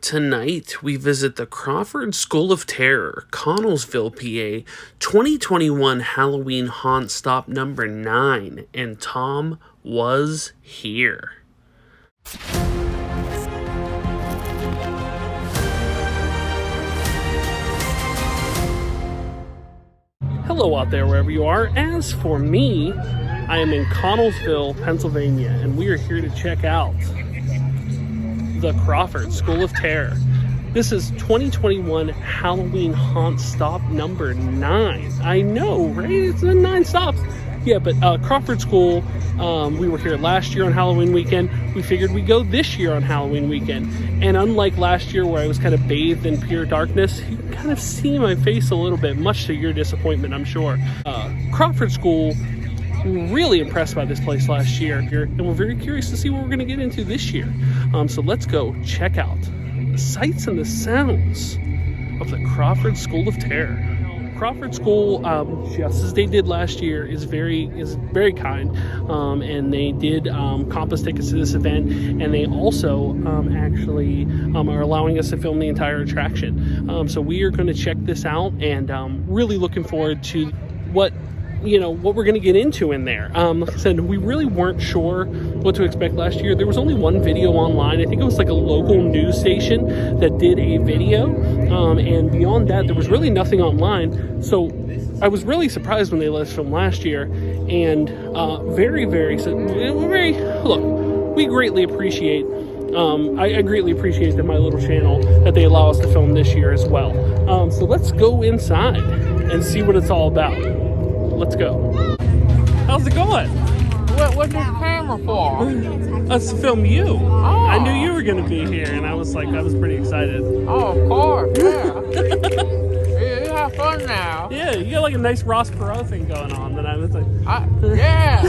Tonight, we visit the Crawford School of Terror, Connellsville, PA, 2021 Halloween Haunt Stop number 9, and Tom was here. Hello out there, wherever you are. As for me, I am in Connellsville, Pennsylvania, and we are here to check out the Crawford School of Terror. This is 2021 Halloween Haunt Stop number 9. I know, right? It's been 9 stops. Yeah, but Crawford School, we were here last year on Halloween weekend. We figured we'd go this year on Halloween weekend. And unlike last year where I was kind of bathed in pure darkness, you can kind of see my face a little bit, much to your disappointment, I'm sure. Crawford School, really impressed by this place last year, and we're very curious to see what we're going to get into this year. So let's go check out the sights and the sounds of the Crawford School of Terror. Crawford School, just as they did last year, is very kind, and they did comp us tickets to this event, and they also actually are allowing us to film the entire attraction. So we are going to check this out, and really looking forward to what we're going to get into in there. Like I said, we really weren't sure what to expect last year. There was only one video online. I think it was like a local news station that did a video. And beyond that, there was really nothing online. So I was really surprised when they let us film last year. And we greatly appreciate I greatly appreciate that my little channel, that they allow us to film this year as well. So let's go inside and see what it's all about. Let's go. How's it going? What's your camera for? Let's film you. Oh. I knew you were going to be here, and I was pretty excited. Oh, of course, yeah. You have fun now. Yeah, you got like a nice Ross Perot thing going on. That I was like, yeah.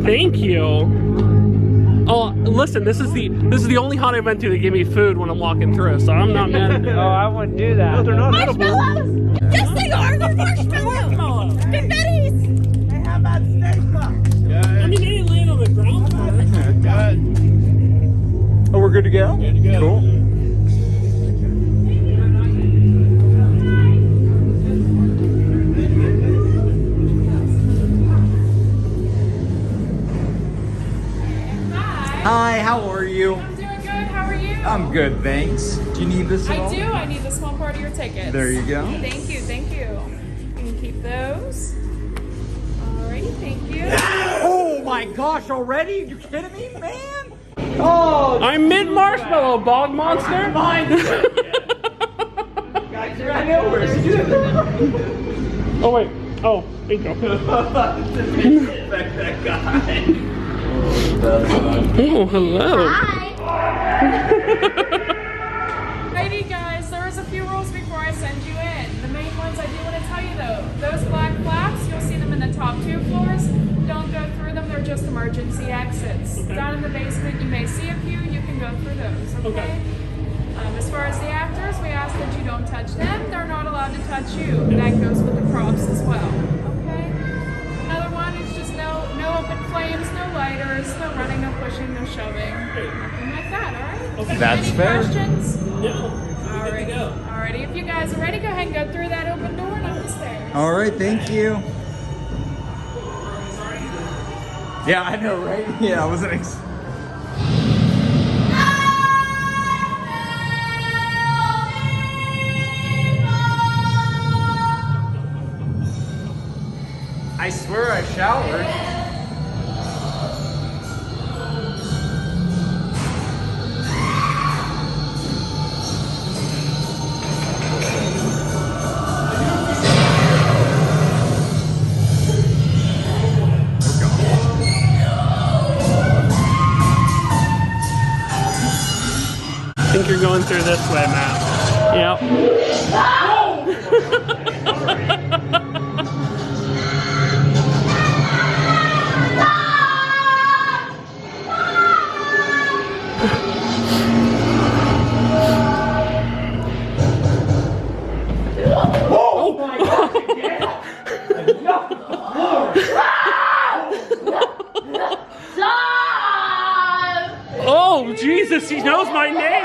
Thank you. Oh, listen, this is the only haunt I've been to that give me food when I'm walking through, so I'm not mad at it. Oh, I wouldn't do that. No, they're not Marshmallows! Yes, they are! They're marshmallows! Confettis! Hey, how about steak sauce? I mean, they didn't land on the ground. Oh, we're good to go? Good to go. Cool. Hi, how are you? I'm doing good. How are you? I'm good, thanks. Do you need this at all? I do. I need the small part of your tickets. There you go. Thank you. Thank you. You can keep those. Alrighty. Thank you. Oh my gosh, already? You kidding me, man? Oh, I'm mid-marshmallow, bog monster. Mine. Guys, right over. Oh, wait. Oh, thank you. That guy. Oh, hello. Alrighty, guys. There's a few rules before I send you in. The main ones I do want to tell you, though. Those black flaps, you'll see them in the top 2 floors. Don't go through them. They're just emergency exits. Okay. Down in the basement, you may see a few. You can go through those, okay? As far as the actors, we ask that you don't touch them. They're not allowed to touch you. That goes with the props as well, okay? Another one is just no open flames, no lighters, no running, no pushing, no shoving. Nothing like that, all right? Okay. That's Any fair. questions? No. Alrighty. Alrighty, if you guys are ready, go ahead and go through that open door and up the stairs. All right, thank you. Yeah, I know, right? Yeah, I wasn't I swear I showered. I think you're going through this way, Matt. Yep. Oh my God! Oh, Jesus, he knows my name.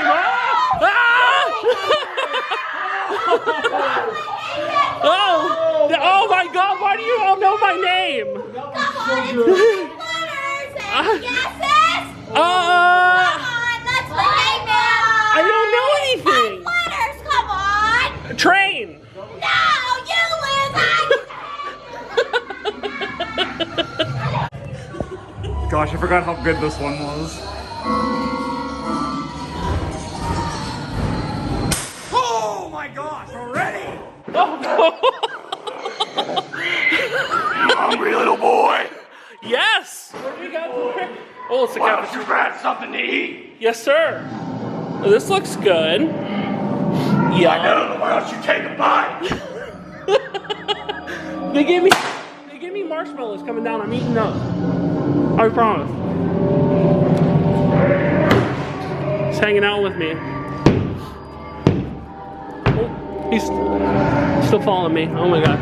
Oh my God, why do you all know my name? Come on, it's letters and guesses. Come on, let's play now. I don't know anything. Letters, come on. Train. No, you lose. Gosh, I forgot how good this one was. Oh my gosh, already? Oh no. Hungry little boy. Yes. What do we got? Oh, it's a Why don't you grab something to eat? Yes, sir. Well, this looks good. Yeah. I know. Why don't you take a bite? They gave me marshmallows coming down. I'm eating those. I promise. He's hanging out with me. Oh, he's still following me. Oh my God.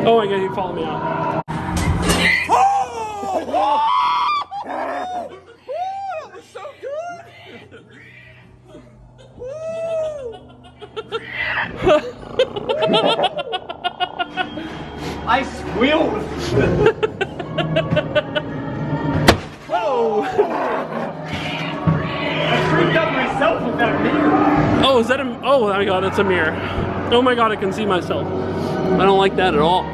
Oh my God, he followed me out. That was so good. I squealed. Whoa! I freaked out myself with that mirror. Oh, is that a? Oh my God, it's a mirror. Oh my God, I can see myself. I don't like that at all.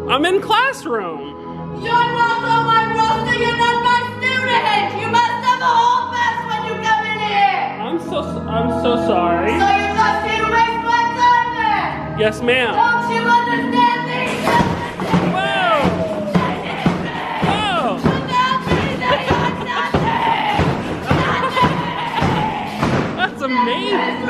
I'm in classroom. You're not on my roster, you're not my student! You must have a hall pass when you come in here! I'm so sorry. So you're just here to waste my time then? Yes, ma'am. Don't you understand me? Whoa! Whoa! Without me, they are nothing! That's amazing.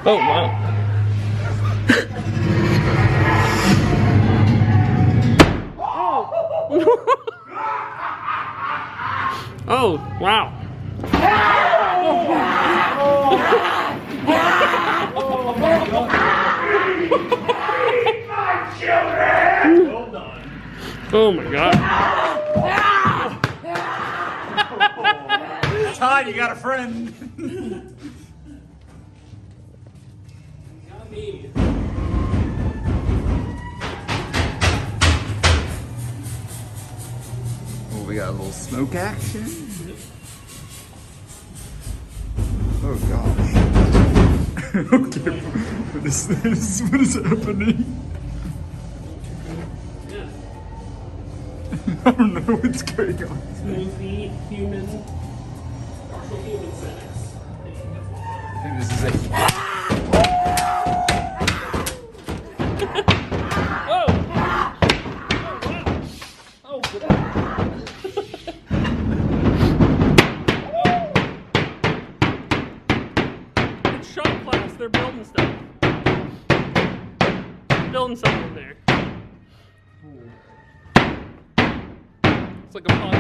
Oh, wow. Oh, wow. Oh my God. Todd, you got a friend. Got me. Oh, we got a little smoke action. Oh gosh. Okay, what is this? What is happening? I don't know what's going on. Smoothie, human, partial human sex. I think this is it. Oh! found something in there. It's like a pot.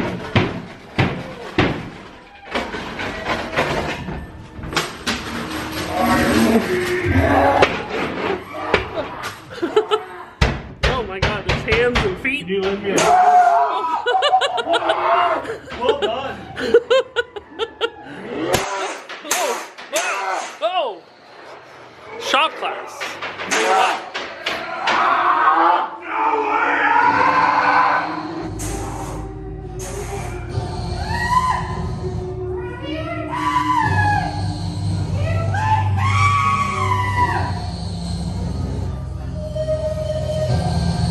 Oh my God, there's hands and feet. You leave me alone. Well done. Oh! Shop class.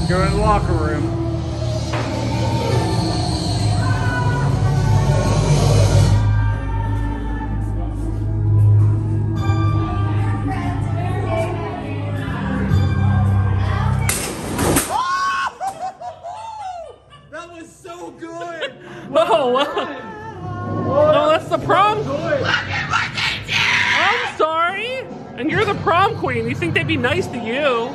Go in the locker room. That was so good. Oh, no, that's the prom queen. I'm sorry. And you're the prom queen. You think they'd be nice to you?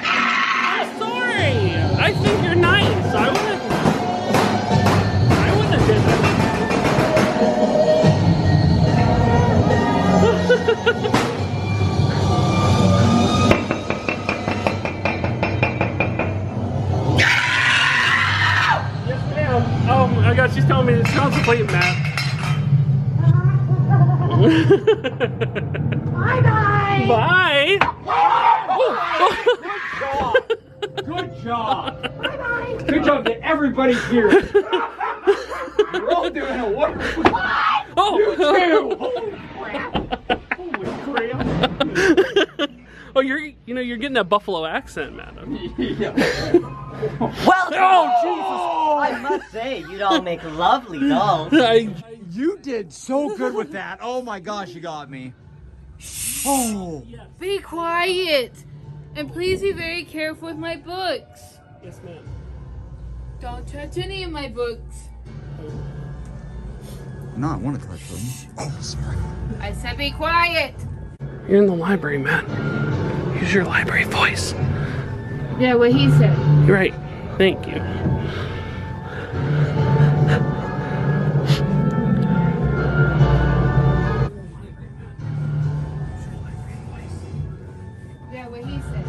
I'm sorry. I think you're nice. I wouldn't have did that. Yes, ma'am. Oh my God, she's telling me it's contemplating that. Bye-bye. Bye. Good job. Bye-bye. Good job to everybody here. You're all doing a wonderful job. Oh. You too. Holy crap. Holy crap. Oh, you're getting that Buffalo accent, madam. Yeah. Well, Oh, Jesus. I must say, you'd all make lovely dolls. You did so good with that. Oh my gosh, you got me. Oh. Be quiet! And please be very careful with my books. Yes, ma'am. Don't touch any of my books. No, I want to touch them. Oh, sorry. I said be quiet! You're in the library, man. Use your library voice. Yeah, what he said. You're right. Thank you. Yeah, what he said.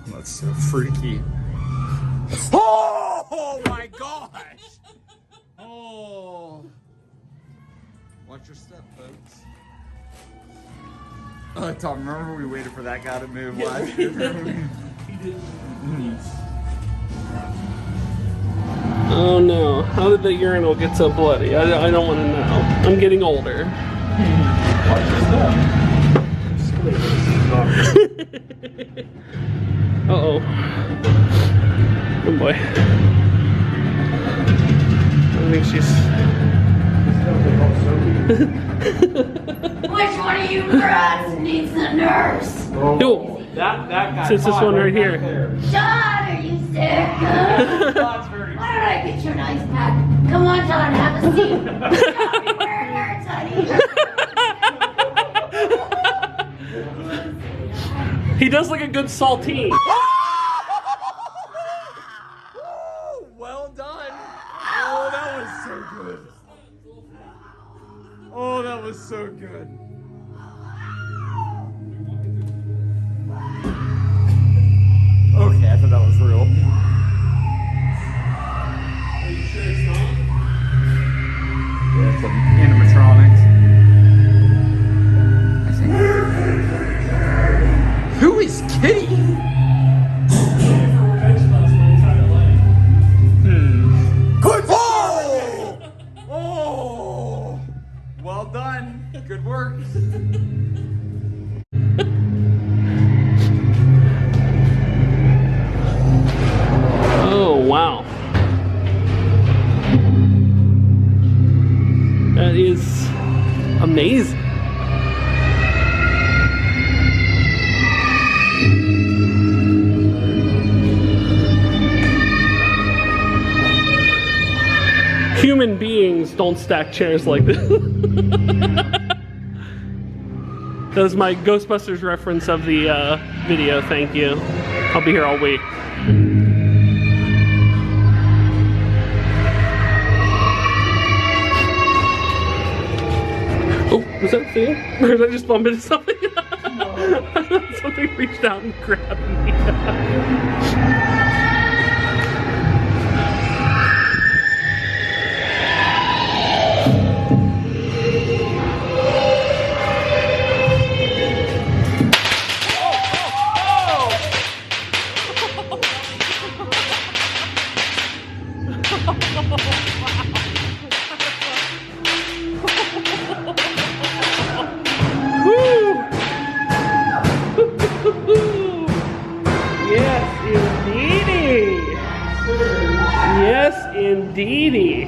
That's so freaky. Oh my gosh! Oh. Watch your step, folks. Oh, Tom, remember we waited for that guy to move last year? Oh no. How did the urinal get so bloody? I don't want to know. I'm getting older. Watch your step. Uh-oh. Oh boy. I think she's... Which one of you brats needs the nurse? Yo, That guy. it's this one right here. John, are you sick? Why don't I get you an ice pack? Come on, John, have a seat. Where it hurts, honey. He does like a good saltine. Well done. Oh, that was so good. Oh, that was so good. Okay, I thought that was real. Are you sure it's not? Yeah, it's animatronics. I think. Who is Kitty? Good. Oh! Well done. Good work. Oh Amazing. Human beings don't stack chairs like this. That was my Ghostbusters reference of the video, thank you. I'll be here all week. Oh, was that thing? Or did I just bump into something? Something reached out and grabbed me. Yes, indeedy.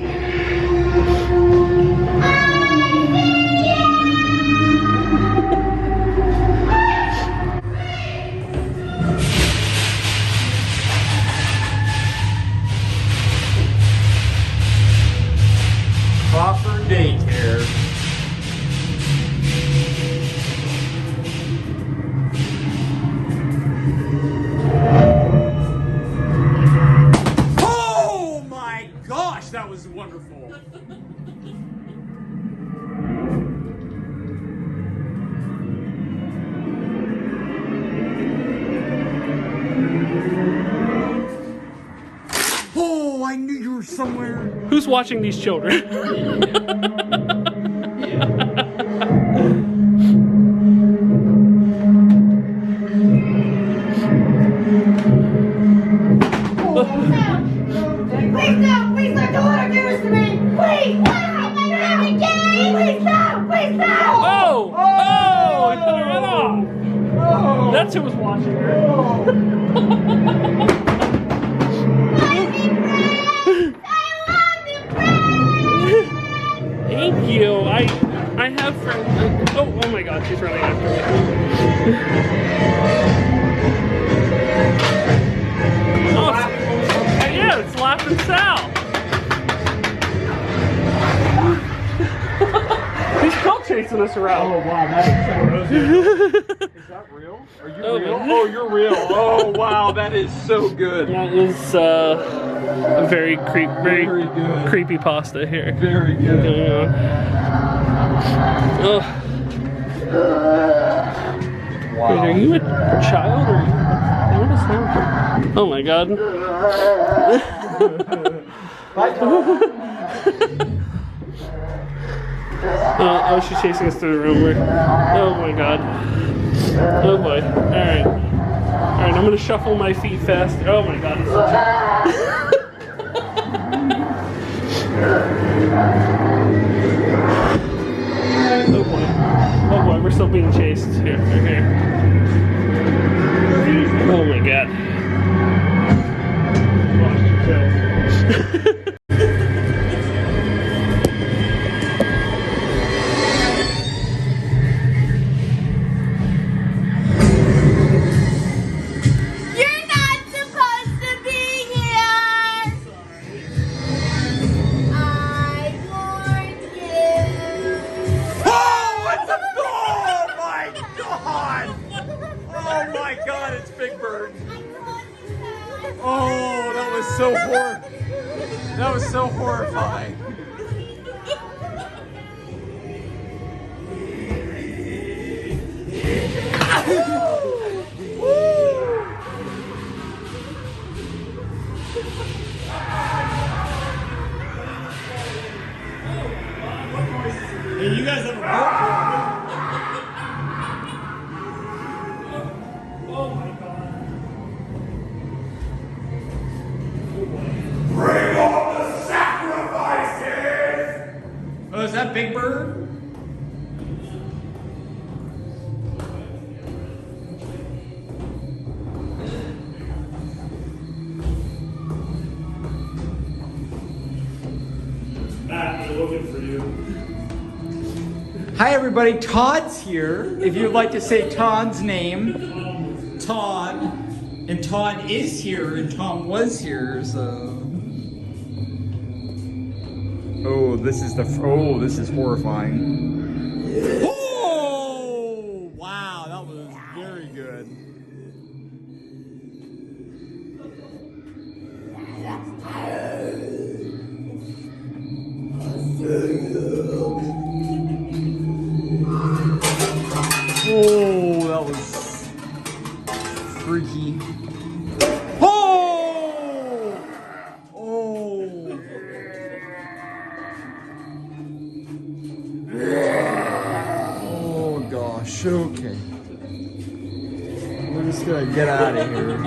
Crawford Daycare. Oh my gosh, that was wonderful. Oh, I knew you were somewhere. Who's watching these children? Please no, don't let her do this to me. Please, no, please no, please no. Oh! Oh! He put her right off. Oh. That's who was watching her. Thank you. I have friends. Oh my God, she's running after me. Oh, yeah, it's Laughing Sal. He's still chasing us around. Oh wow, that is so Is that real? Are you real? Oh, you're real. Oh wow, that is so good. That is a very Very good. creepy pasta here. Very good. Oh. Wow. Wait, are you a child or what is that? Oh my God. Bye, Tom. Oh, she's chasing us through the room. Oh my God. Oh boy. Alright. Alright, I'm gonna shuffle my feet fast. Oh my God. It's oh boy. Oh boy, we're still being chased. Here, here. Oh my God. You're not supposed to be here. I warned you. Oh, it's a oh my God! Oh my God, it's Big Bird. Oh, that was so That was so horrifying. Hey, you guys have a Oh my God. Bring on the sacrifices! Oh, is that Big Bird? Matt, we're looking for you. Hi everybody, Todd's here. If you'd like to say Todd's name, Todd. And Todd is here and Tom was here, so. Oh, this is horrifying. Oh! Wow, that was very good. Oh, that was freaky. Oh! Oh! Oh gosh, okay. We're just gonna get out of here.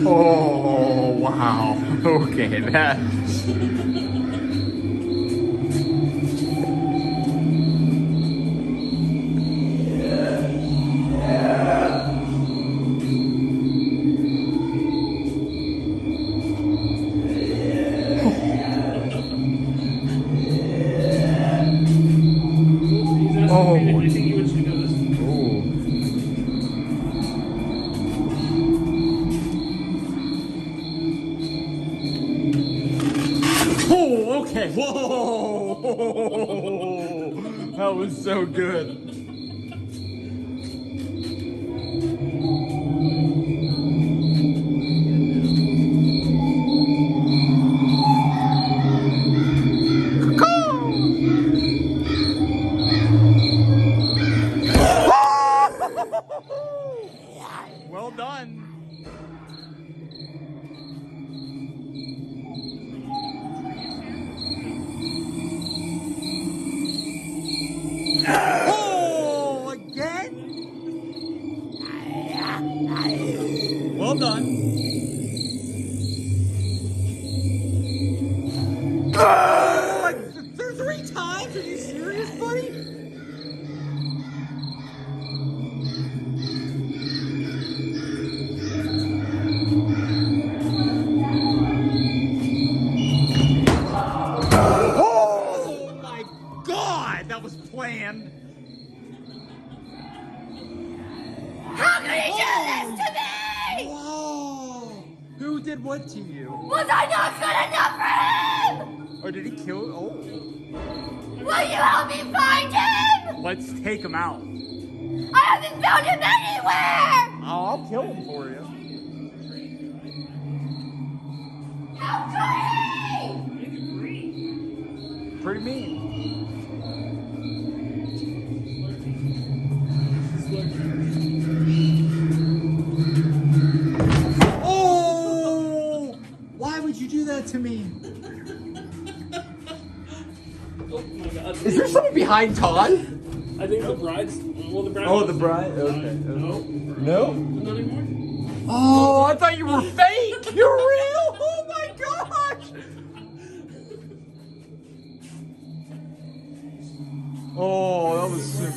Oh, wow. Okay, that. Oh, I think you should go this way. Oh, okay. Whoa! That was so good. Well done. Oh, again? Well done. Like 3 times? Are you serious, buddy? Oh my God, that was planned. How could he do this to me? Whoa! Who did what to you? Was I not good enough for him? Or did he kill? Oh. Will you help me find him? Let's take him out. I haven't found him anywhere! Oh, I'll kill him for you. How could he? Pretty mean. Oh! Why would you do that to me? Oh my God. Is there someone behind Todd? I think the bride's. Well, the bride. Oh, the bride? Okay. No. No? Not anymore. Oh, I thought you were fake! You're real! Oh my gosh! Oh, that was sick.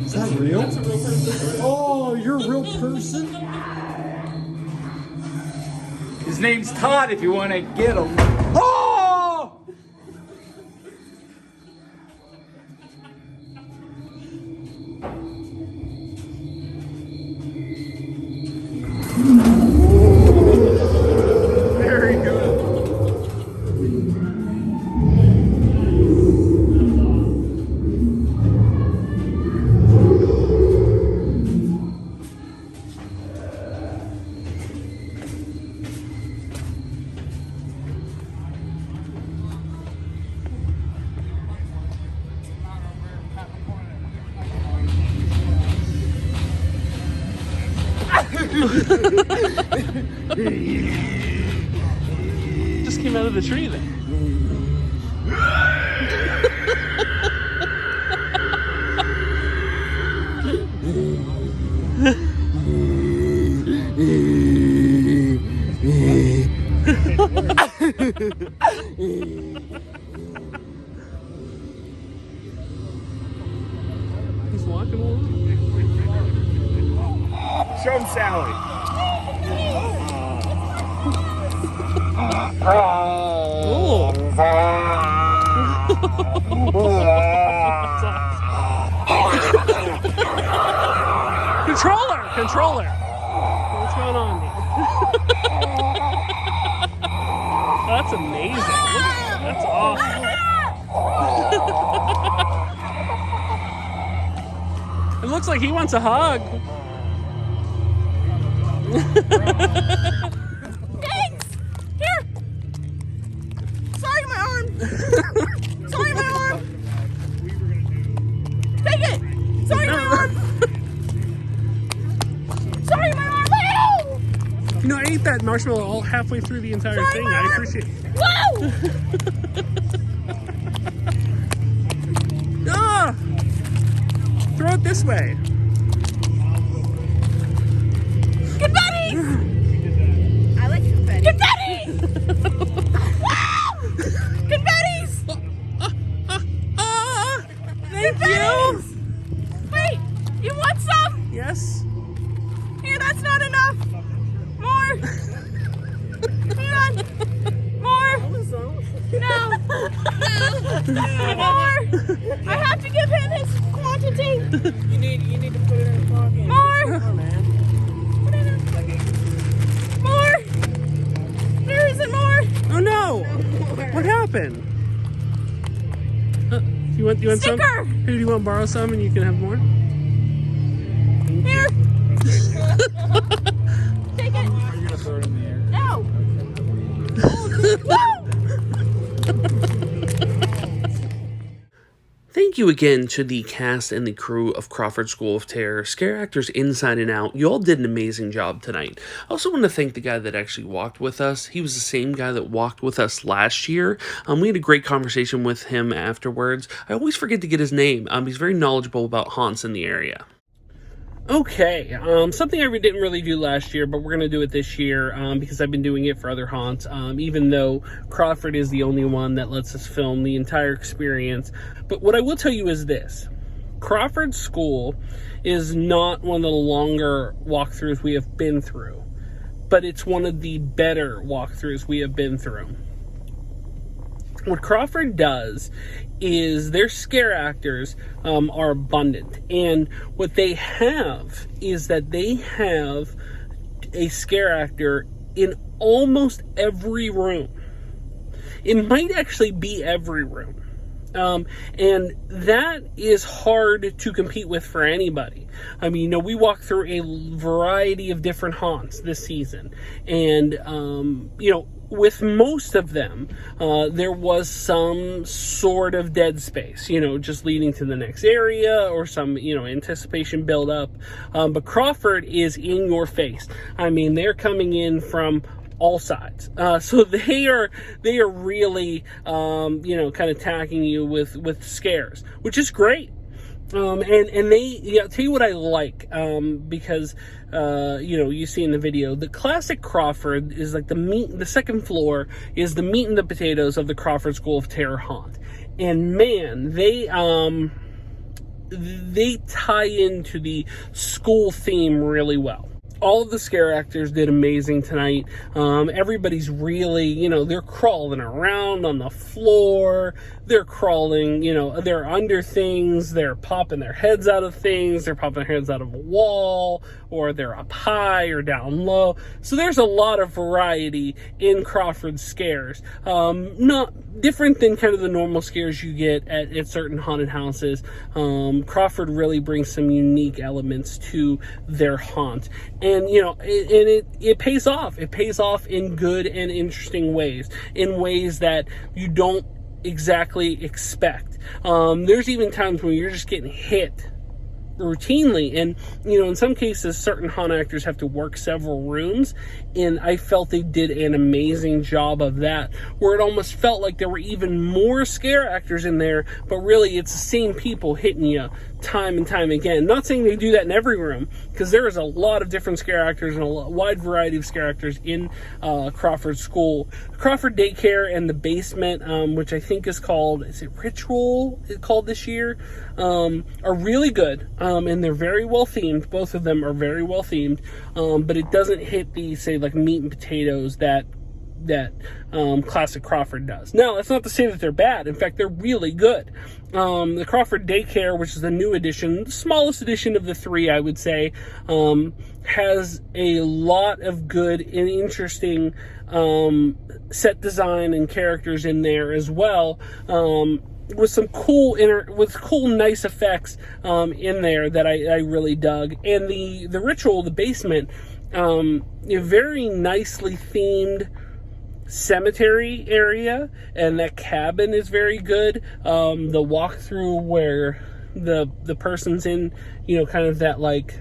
Is that real? That's a real person. Oh, you're a real person? His name's Todd if you want to get him. Oh! Very good. Just came out of the tree then. He's walking along. Show him Sally. Oh. Controller. What's going on here? That's amazing. That's awesome. It looks like he wants a hug. Thanks! Here! Sorry, my arm! Sorry, my arm! Take it! Sorry, my arm! Sorry, my arm! You know, I ate that marshmallow all halfway through the entire thing. I appreciate it. Whoa! Ah! Throw it this way. Confetti! I like confetti. Confetti! Wow! Confettis! Thank you. Wait, you want some? Yes. Here, that's not enough. More. Hang on. More. No. More. I have to give him his quantity. You need to put it in his pocket. More. Put it in. More. There isn't more. Oh no! What happened? You want some? Sticker. Here, do you want to borrow some and you can have more? Here. Take it. You're gonna throw it in the air. No. Woo! Thank you again to the cast and the crew of Crawford School of Terror, scare actors inside and out. You all did an amazing job tonight. I also want to thank the guy that actually walked with us. He was the same guy that walked with us last year. We had a great conversation with him afterwards. I always forget to get his name. He's very knowledgeable about haunts in the area. Okay, something I didn't really do last year, but we're going to do it this year because I've been doing it for other haunts, even though Crawford is the only one that lets us film the entire experience. But what I will tell you is this. Crawford School is not one of the longer walkthroughs we have been through, but it's one of the better walkthroughs we have been through. What Crawford does is their scare actors are abundant, and what they have is that they have a scare actor in almost every room. It might actually be every room. And that is hard to compete with for anybody. I mean, you know, we walked through a variety of different haunts this season, and you know, with most of them, there was some sort of dead space, you know, just leading to the next area or some, you know, anticipation build up. But Crawford is in your face. I mean, they're coming in from all sides. So they are really, you know, kind of attacking you with scares, which is great. And they, yeah, I'll tell you what I like, because, you know, you see in the video, the classic Crawford is like the second floor is the meat and the potatoes of the Crawford School of Terror haunt. And man, they tie into the school theme really well. All of the scare actors did amazing tonight. Everybody's really, you know, they're crawling around on the floor. They're crawling, you know, they're under things. They're popping their heads out of things. They're popping their heads out of a wall, or they're up high or down low. So there's a lot of variety in Crawford scares. Not different than kind of the normal scares you get at certain haunted houses. Crawford really brings some unique elements to their haunt. And, you know, it pays off. It pays off in good and interesting ways, in ways that you don't exactly expect. There's even times when you're just getting hit routinely, and, you know, in some cases certain haunt actors have to work several rooms, And I felt they did an amazing job of that, where it almost felt like there were even more scare actors in there, but really it's the same people hitting you time and time again. Not saying they do that in every room, because there is a lot of different scare actors and a wide variety of scare actors in Crawford School. Crawford Daycare and the basement, which I think is it Ritual, it's called this year, are really good, and they're very well themed. Both of them are very well themed, but it doesn't hit the, say, like meat and potatoes that classic Crawford does. Now, that's not to say that they're bad. In fact, they're really good. The Crawford Daycare, which is the new edition, the smallest edition of the three, I would say, has a lot of good and interesting set design and characters in there as well, with some cool nice effects in there that I really dug. And the Ritual, the basement, a very nicely themed cemetery area, and that cabin is very good. The walkthrough where the person's in, kind of that, like,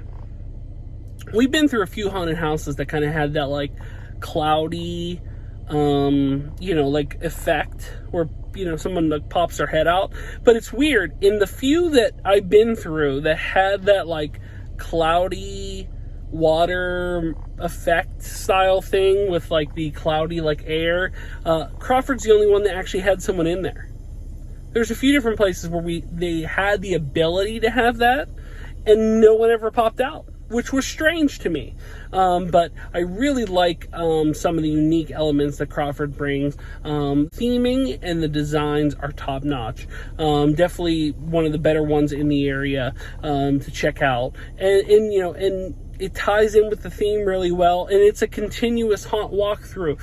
we've been through a few haunted houses that kind of had that, like, cloudy, like, effect where, someone, like, pops their head out. But it's weird, in the few that I've been through that had that, like, cloudy water effect style thing with, like, the cloudy, like, air, Crawford's the only one that actually had someone in there. There's a few different places where they had the ability to have that, and no one ever popped out, which was strange to me. But I really like some of the unique elements that Crawford brings. Theming and the designs are top notch. Definitely one of the better ones in the area to check out. And it ties in with the theme really well, and it's a continuous haunt walkthrough.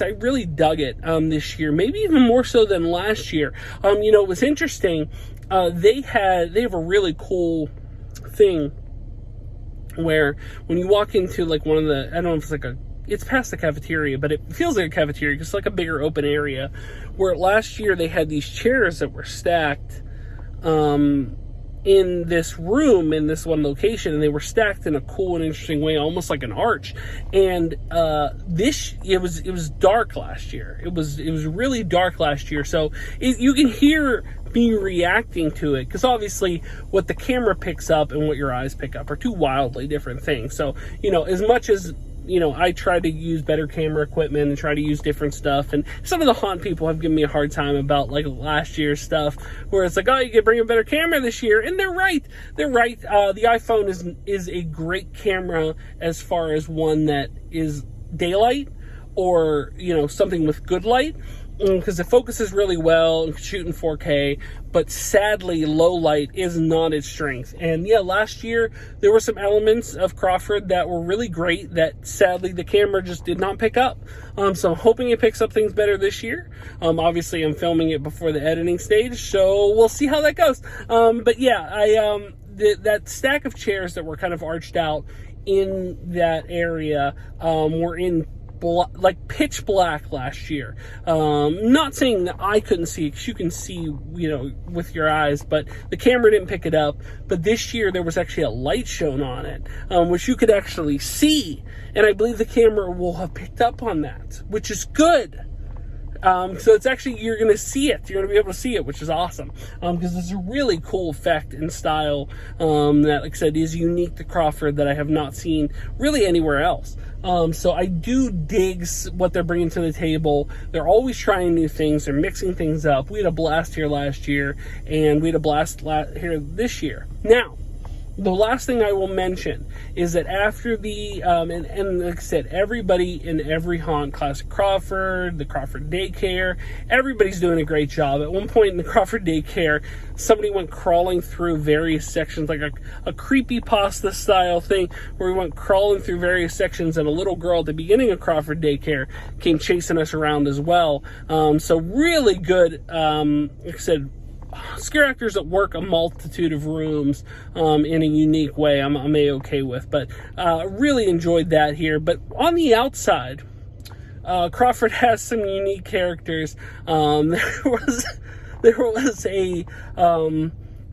I really dug it this year, maybe even more so than last year. It was interesting. They have a really cool thing where when you walk into, like, one of the, I don't know if it's past the cafeteria, but it feels like a cafeteria, just like a bigger open area, where last year they had these chairs that were stacked in this room, in this one location, and they were stacked in a cool and interesting way, almost like an arch. And it was dark last year. It was really dark last year, so you can hear me reacting to it, because obviously what the camera picks up and what your eyes pick up are two wildly different things. So, as much as I try to use better camera equipment and try to use different stuff, and some of the haunt people have given me a hard time about, like, last year's stuff, where it's like, oh, you could bring a better camera this year, and they're right. The iPhone is a great camera as far as one that is daylight, or something with good light, because it focuses really well and can shoot in 4K, but sadly low light is not its strength. And yeah, last year there were some elements of Crawford that were really great that sadly the camera just did not pick up. So I'm hoping it picks up things better this year. Obviously I'm filming it before the editing stage, so we'll see how that goes. But yeah, that stack of chairs that were kind of arched out in that area were in like pitch black last year. Not saying that I couldn't see, because you can see, with your eyes, but the camera didn't pick it up. But this year there was actually a light shown on it, which you could actually see, and I believe the camera will have picked up on that, which is good. So it's actually, you're going to see it. You're going to be able to see it, which is awesome. Because it's a really cool effect and style that, like I said, is unique to Crawford that I have not seen really anywhere else. So I do dig what they're bringing to the table. They're always trying new things. They're mixing things up. We had a blast here last year, and we had a blast here this year. Now, the last thing I will mention is that after the, and like I said, everybody in every haunt, Classic Crawford, the Crawford Daycare, everybody's doing a great job. At one point in the Crawford Daycare, somebody went crawling through various sections, like a creepypasta style thing, where we went crawling through various sections, and a little girl at the beginning of Crawford Daycare came chasing us around as well. So really good, like I said, scare actors that work a multitude of rooms in a unique way, I'm a-okay with. But really enjoyed that here. But on the outside, Crawford has some unique characters. There was a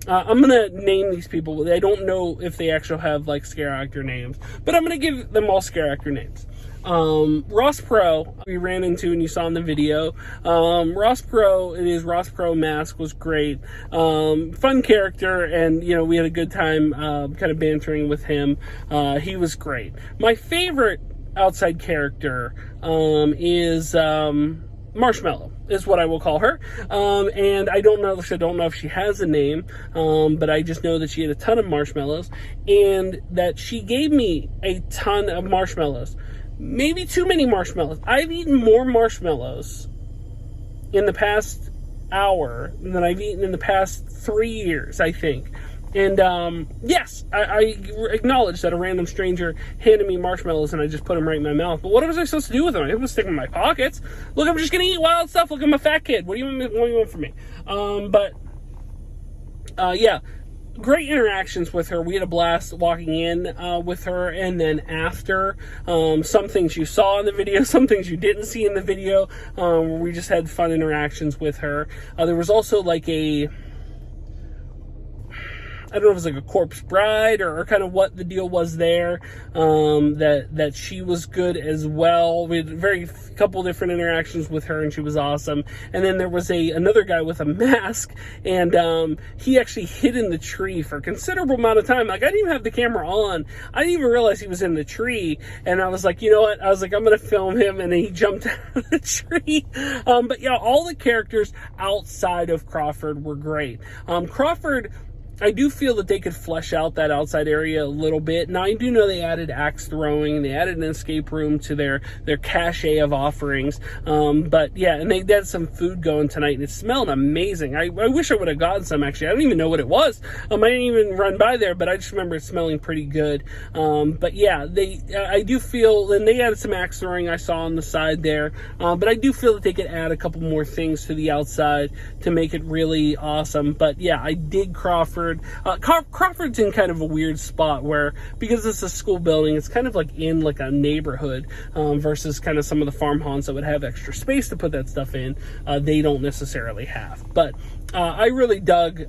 I'm gonna name these people. I don't know if they actually have like scare actor names, but I'm gonna give them all scare actor names. Ross Pro, we ran into and you saw in the video. Ross Pro, his Ross Pro mask was great. Fun character, and you know, we had a good time kind of bantering with him. He was great. My favorite outside character is Marshmallow, is what I will call her. And I don't know if she has a name, but I just know that she had a ton of marshmallows and that she gave me a ton of marshmallows. Maybe too many marshmallows. I've eaten more marshmallows in the past hour than I've eaten in the past 3 years, I think. And yes, I acknowledge that a random stranger handed me marshmallows and I just put them right in my mouth. But what was I supposed to do with them? I didn't stick them in my pockets. Look, I'm just gonna eat wild stuff. Look, I'm a fat kid. What do you want from me? Yeah. Great interactions with her. We had a blast walking in with her, and then after. Some things you saw in the video, some things you didn't see in the video. We just had fun interactions with her. There was also like I don't know if it was like a corpse bride or kind of what the deal was there. That she was good as well. We had a couple different interactions with her, and she was awesome. And then there was another guy with a mask, and he actually hid in the tree for a considerable amount of time. Like, I didn't even have the camera on. I didn't even realize he was in the tree. And I was like, you know what? I was like, I'm gonna film him, and then he jumped out of the tree. But yeah, all the characters outside of Crawford were great. Crawford, I do feel that they could flesh out that outside area a little bit. Now, I do know they added axe throwing, they added an escape room to their cachet of offerings. But yeah, and they had some food going tonight, and it smelled amazing. I wish I would have gotten some, actually. I don't even know what it was. I didn't even run by there, but I just remember it smelling pretty good. But yeah, I do feel, and they added some axe throwing I saw on the side there. But I do feel that they could add a couple more things to the outside to make it really awesome. But yeah, I dig Crawford. Crawford's in kind of a weird spot where, because it's a school building, it's kind of like in like a neighborhood versus kind of some of the farm haunts that would have extra space to put that stuff in. They don't necessarily have. But I really dug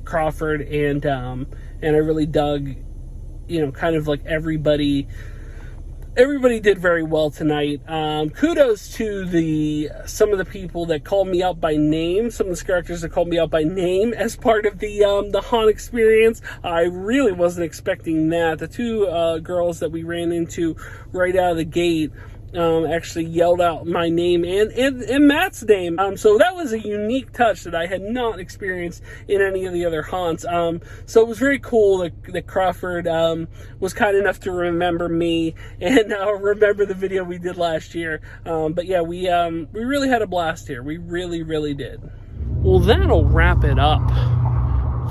Crawford, and I really dug, you know, kind of like everybody did very well tonight. Kudos to some of the people that called me out by name, some of the characters that called me out by name as part of the haunt experience. I really wasn't expecting that. The two girls that we ran into right out of the gate actually yelled out my name and Matt's name. So that was a unique touch that I had not experienced in any of the other haunts. So it was very cool that Crawford was kind enough to remember me and remember the video we did last year. But yeah, we really had a blast here. We really, really did. Well, that'll wrap it up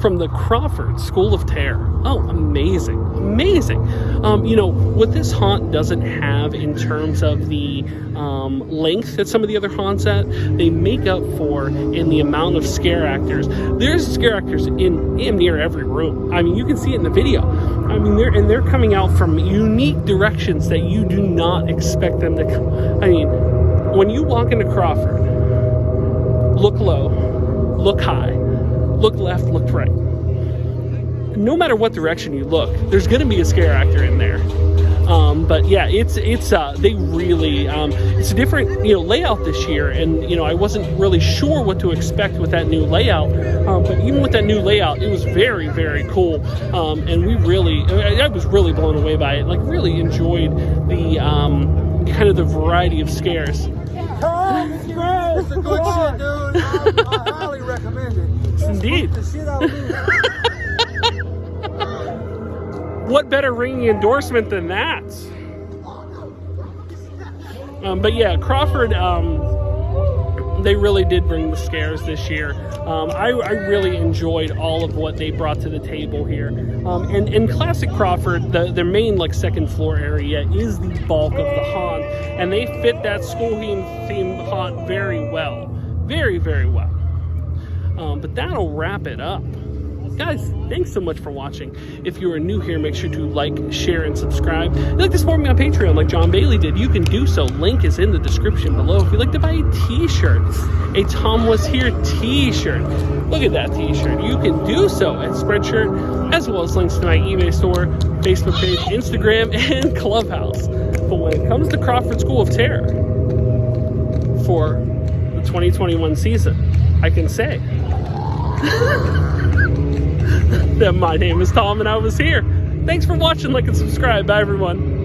from the Crawford School of Terror. Oh, amazing. Amazing. You know, what this haunt doesn't have in terms of the length that some of the other haunts at, they make up for in the amount of scare actors. There's scare actors in near every room. I mean, you can see it in the video. I mean, they're coming out from unique directions that you do not expect them to come. I mean, when you walk into Crawford, look low, look high, look left, look right. No matter what direction you look, there's going to be a scare actor in there. But yeah, it's they really it's a different, you know, layout this year, and you know, I wasn't really sure what to expect with that new layout. But even with that new layout, it was very, very cool. And I was really blown away by it. Like, really enjoyed the kind of the variety of scares. It's a good shit, dude. I highly recommend it. Indeed. The shit out of me. What better ringing endorsement than that? But yeah, Crawford, they really did bring the scares this year. I really enjoyed all of what they brought to the table here. And classic Crawford, their main like second floor area is the bulk of the haunt, and they fit that school theme haunt very well. Very, very well. But that'll wrap it up Guys, thanks so much for watching. If you are new here, make sure to like, share, and subscribe. If you'd like to support me on Patreon like John Bailey did, you can do so. Link is in the description below. If you'd like to buy a t-shirt, a Tomwashere t-shirt, look at that t-shirt. You can do so at Spreadshirt, as well as links to my eBay store, Facebook page, Instagram, and Clubhouse. But when it comes to Crawford School of Terror for the 2021 season, I can say that my name is Tom and I was here. Thanks for watching, like, and subscribe. Bye, everyone.